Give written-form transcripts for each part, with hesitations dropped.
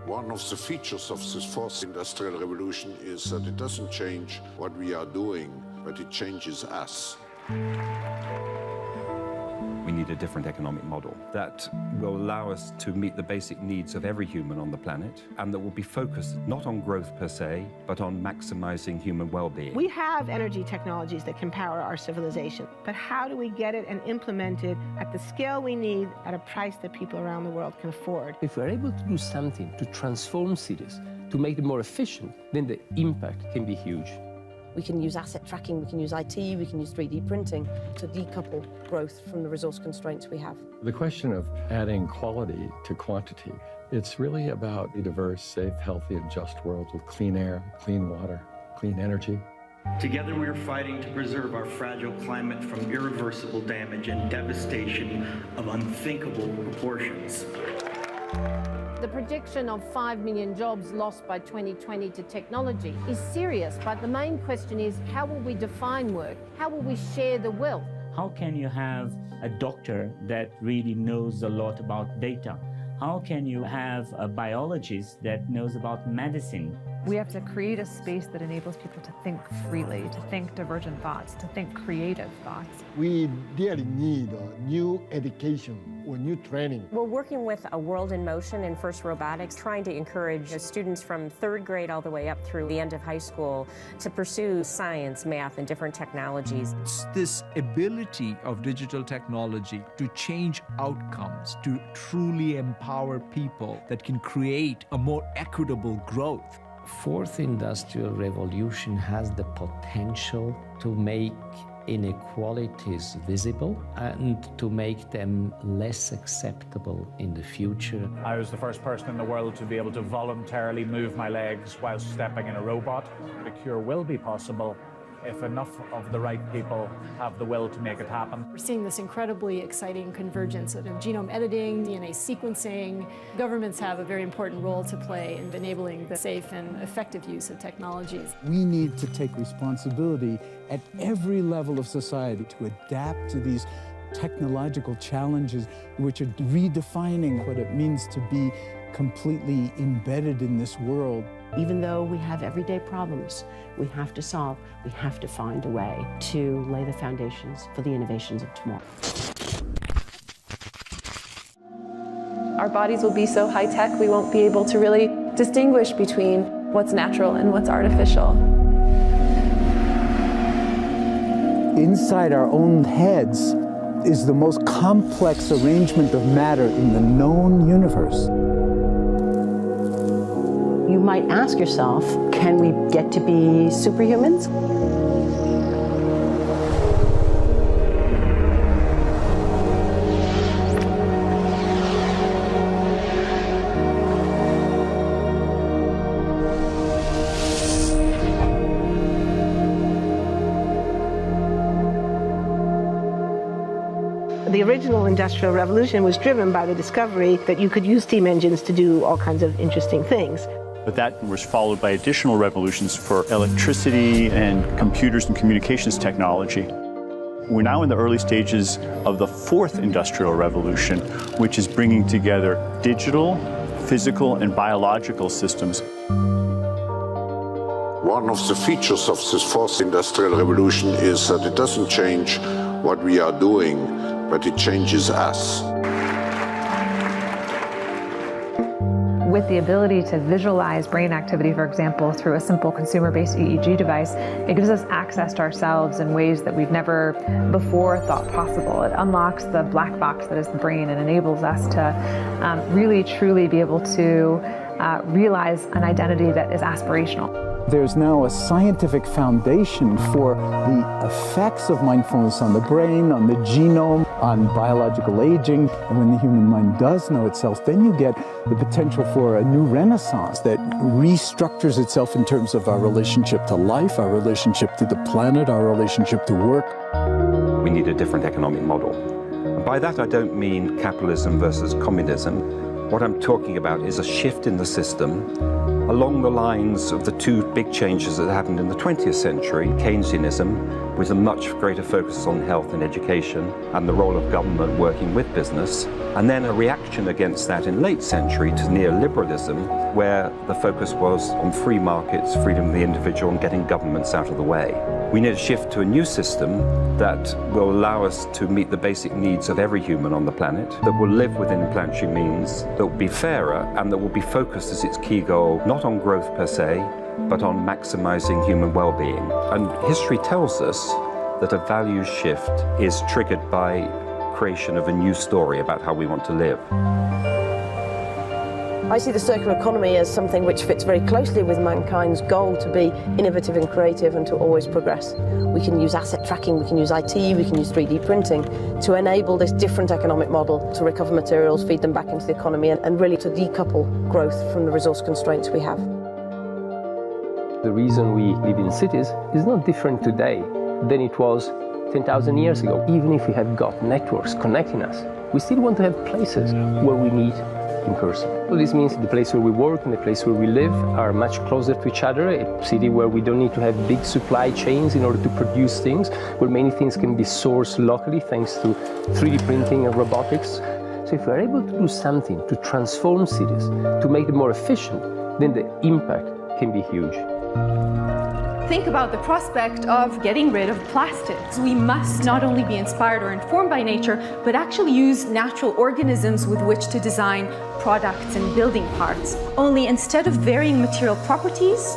One of the features of this fourth industrial revolution is that it doesn't change what we are doing, but it changes us. We need a different economic model that will allow us to meet the basic needs of every human on the planet, and that will be focused not on growth per se, but on maximizing human well-being. We have energy technologies that can power our civilization, but how do we get it and implement it at the scale we need at a price that people around the world can afford? If we're able to do something to transform cities, to make them more efficient, then the impact can be huge. We can use asset tracking, we can use IT, we can use 3D printing to decouple growth from the resource constraints we have. The question of adding quality to quantity, it's really about a diverse, safe, healthy, and just world with clean air, clean water, clean energy. Together we are fighting to preserve our fragile climate from irreversible damage and devastation of unthinkable proportions. The prediction of 5 million jobs lost by 2020 to technology is serious, but the main question is, how will we define work? How will we share the wealth? How can you have a doctor that really knows a lot about data? How can you have a biologist that knows about medicine? We have to create a space that enables people to think freely, to think divergent thoughts, to think creative thoughts. We really need new education or new training. We're working with a World in Motion and First Robotics, trying to encourage students from 3rd grade all the way up through the end of high school to pursue science, math, and different technologies. It's this ability of digital technology to change outcomes, to truly empower people that can create a more equitable growth. Fourth industrial revolution has the potential to make inequalities visible and to make them less acceptable in the future. I was the first person in the world to be able to voluntarily move my legs while stepping in a robot. The cure will be possible if enough of the right people have the will to make it happen. We're seeing this incredibly exciting convergence of genome editing, DNA sequencing. Governments have a very important role to play in enabling the safe and effective use of technologies. We need to take responsibility at every level of society to adapt to these technological challenges, which are redefining what it means to be completely embedded in this world. Even though we have everyday problems we have to solve, we have to find a way to lay the foundations for the innovations of tomorrow. Our bodies will be so high-tech, we won't be able to really distinguish between what's natural and what's artificial. Inside our own heads is the most complex arrangement of matter in the known universe. You might ask yourself, can we get to be superhumans? The original Industrial Revolution was driven by the discovery that you could use steam engines to do all kinds of interesting things. But that was followed by additional revolutions for electricity and computers and communications technology. We're now in the early stages of the fourth industrial revolution, which is bringing together digital, physical, and biological systems. One of the features of this fourth industrial revolution is that it doesn't change what we are doing, but it changes us. With the ability to visualize brain activity, for example, through a simple consumer-based EEG device, it gives us access to ourselves in ways that we've never before thought possible. It unlocks the black box that is the brain and enables us to really, truly be able to realize an identity that is aspirational. There's now a scientific foundation for the effects of mindfulness on the brain, on the genome, on biological aging. And when the human mind does know itself, then you get the potential for a new renaissance that restructures itself in terms of our relationship to life, our relationship to the planet, our relationship to work. We need a different economic model. And by that I don't mean capitalism versus communism, What I'm talking about is a shift in the system along the lines of the two big changes that happened in the 20th century, Keynesianism, with a much greater focus on health and education and the role of government working with business, and then a reaction against that in late century to neoliberalism, where the focus was on free markets, freedom of the individual, and getting governments out of the way. We need a shift to a new system that will allow us to meet the basic needs of every human on the planet, that will live within planetary means, that will be fairer, and that will be focused as its key goal, not on growth per se, but on maximizing human well-being. And history tells us that a values shift is triggered by creation of a new story about how we want to live. I see the circular economy as something which fits very closely with mankind's goal to be innovative and creative and to always progress. We can use asset tracking, we can use IT, we can use 3D printing to enable this different economic model to recover materials, feed them back into the economy, and really to decouple growth from the resource constraints we have. The reason we live in cities is not different today than it was 10,000 years ago. Even if we have got networks connecting us, we still want to have places where we meet in person. So this means the place where we work and the place where we live are much closer to each other, a city where we don't need to have big supply chains in order to produce things, where many things can be sourced locally thanks to 3D printing and robotics. So if we're able to do something to transform cities, to make them more efficient, then the impact can be huge. Think about the prospect of getting rid of plastics. We must not only be inspired or informed by nature, but actually use natural organisms with which to design products and building parts. Only instead of varying material properties,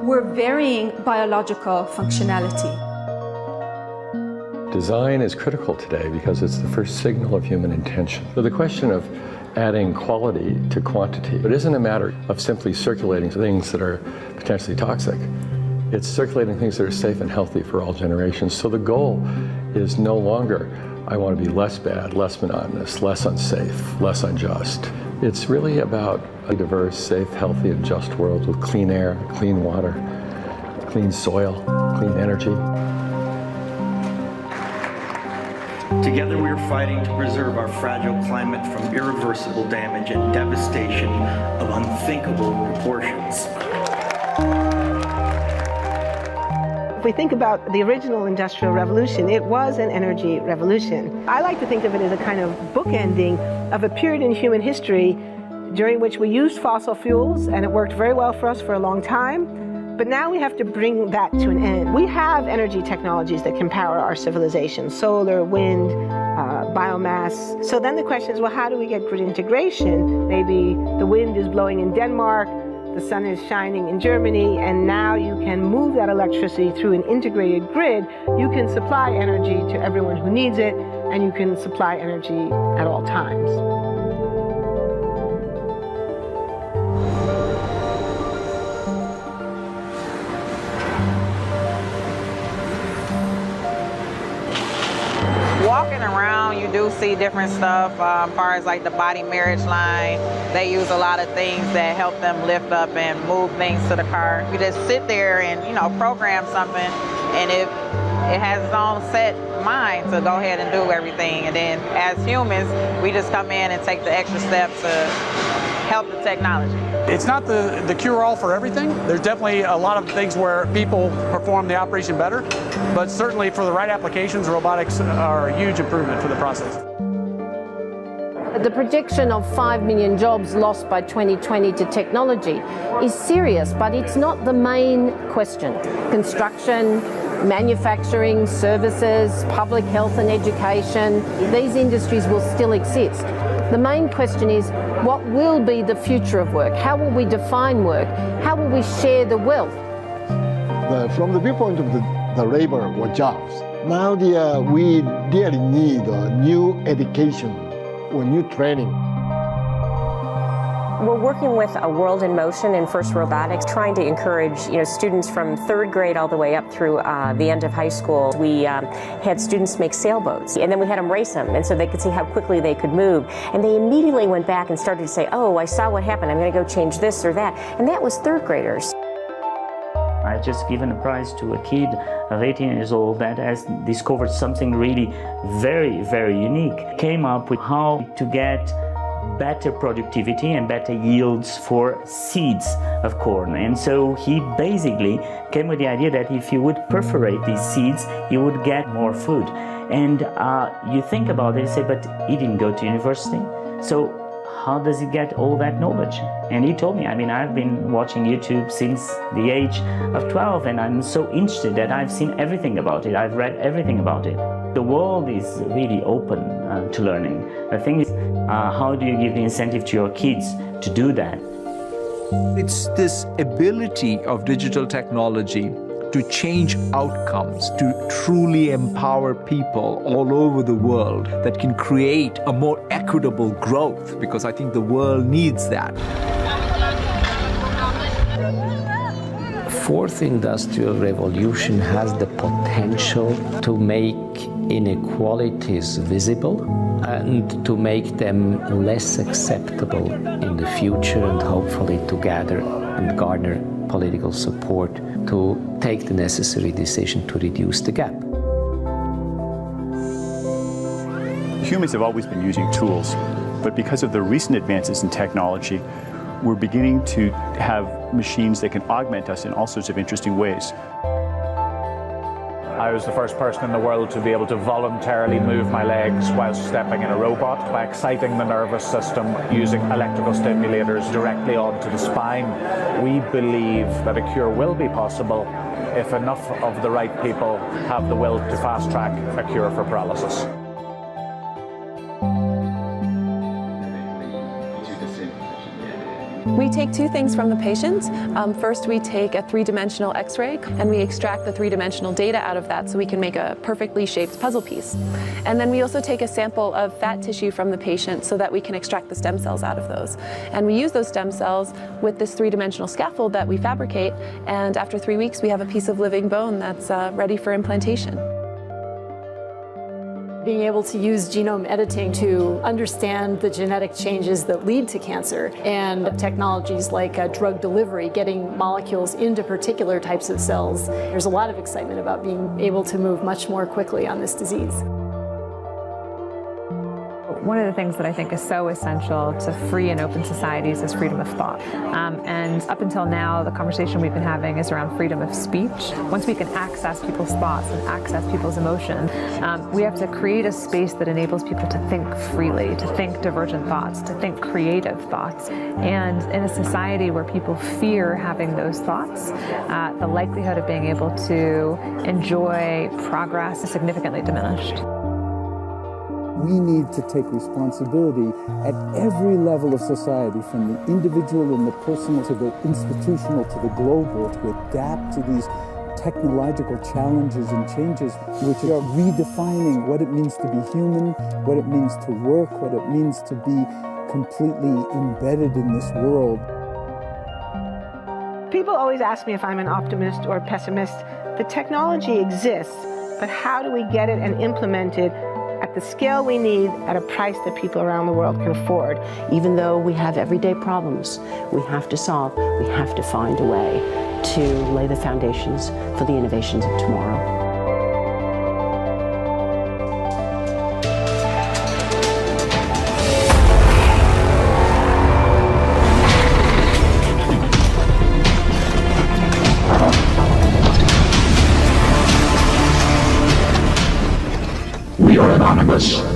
we're varying biological functionality. Design is critical today because it's the first signal of human intention. So the question of adding quality to quantity, it isn't a matter of simply circulating things that are potentially toxic. It's circulating things that are safe and healthy for all generations. So the goal is no longer, I want to be less bad, less monotonous, less unsafe, less unjust. It's really about a diverse, safe, healthy, and just world with clean air, clean water, clean soil, clean energy. Together we are fighting to preserve our fragile climate from irreversible damage and devastation of unthinkable proportions. If we think about the original Industrial Revolution, it was an energy revolution. I like to think of it as a kind of bookending of a period in human history during which we used fossil fuels, and it worked very well for us for a long time. But now we have to bring that to an end. We have energy technologies that can power our civilization: solar, wind, biomass. So then the question is, well, how do we get grid integration? Maybe the wind is blowing in Denmark, the sun is shining in Germany, and now you can move that electricity through an integrated grid. You can supply energy to everyone who needs it, and you can supply energy at all times. Walking around, you do see different stuff as far as like the body marriage line. They use a lot of things that help them lift up and move things to the car. You just sit there and, program something, and it has its own set mind to go ahead and do everything. And then as humans, we just come in and take the extra steps to help the technology. It's not the cure-all for everything. There's definitely a lot of things where people perform the operation better, but certainly for the right applications, robotics are a huge improvement for the process. The projection of 5 million jobs lost by 2020 to technology is serious, but it's not the main question. Construction, manufacturing, services, public health and education, these industries will still exist. The main question is, what will be the future of work? How will we define work? How will we share the wealth? From the viewpoint of the labor or jobs, now we really need new education or new training. We're working with a World in Motion and First Robotics, trying to encourage students from third grade all the way up through the end of high school. We had students make sailboats, and then we had them race them, and so they could see how quickly they could move. And they immediately went back and started to say, oh, I saw what happened, I'm going to go change this or that. And that was third graders. I just given a prize to a kid of 18 years old that has discovered something really very, very unique. Came up with how to get better productivity and better yields for seeds of corn. And so he basically came with the idea that if you would perforate these seeds, you would get more food. And you think about it and say, but he didn't go to university. So how does he get all that knowledge? And he told me, I mean, I've been watching YouTube since the age of 12, and I'm so interested that I've seen everything about it. I've read everything about it. The world is really open to learning. The thing is, how do you give the incentive to your kids to do that? It's this ability of digital technology to change outcomes, to truly empower people all over the world that can create a more equitable growth, because I think the world needs that. Fourth industrial revolution has the potential to make inequalities visible and to make them less acceptable in the future, and hopefully to gather and garner political support to take the necessary decision to reduce the gap. Humans have always been using tools, but because of the recent advances in technology, we're beginning to have machines that can augment us in all sorts of interesting ways. I was the first person in the world to be able to voluntarily move my legs while stepping in a robot by exciting the nervous system using electrical stimulators directly onto the spine. We believe that a cure will be possible if enough of the right people have the will to fast-track a cure for paralysis. We take two things from the patient. First, we take a three-dimensional X-ray and we extract the three-dimensional data out of that so we can make a perfectly shaped puzzle piece. And then we also take a sample of fat tissue from the patient so that we can extract the stem cells out of those. And we use those stem cells with this three-dimensional scaffold that we fabricate, and after 3 weeks we have a piece of living bone that's ready for implantation. Being able to use genome editing to understand the genetic changes that lead to cancer, and technologies like drug delivery, getting molecules into particular types of cells. There's a lot of excitement about being able to move much more quickly on this disease. One of the things that I think is so essential to free and open societies is freedom of thought. And up until now, the conversation we've been having is around freedom of speech. Once we can access people's thoughts and access people's emotion, we have to create a space that enables people to think freely, to think divergent thoughts, to think creative thoughts. And in a society where people fear having those thoughts, the likelihood of being able to enjoy progress is significantly diminished. We need to take responsibility at every level of society, from the individual and the personal to the institutional to the global, to adapt to these technological challenges and changes, which are redefining what it means to be human, what it means to work, what it means to be completely embedded in this world. People always ask me if I'm an optimist or a pessimist. The technology exists, but how do we get it and implement it at the scale we need at a price that people around the world can afford? Even though we have everyday problems we have to solve, we have to find a way to lay the foundations for the innovations of tomorrow. We are anonymous.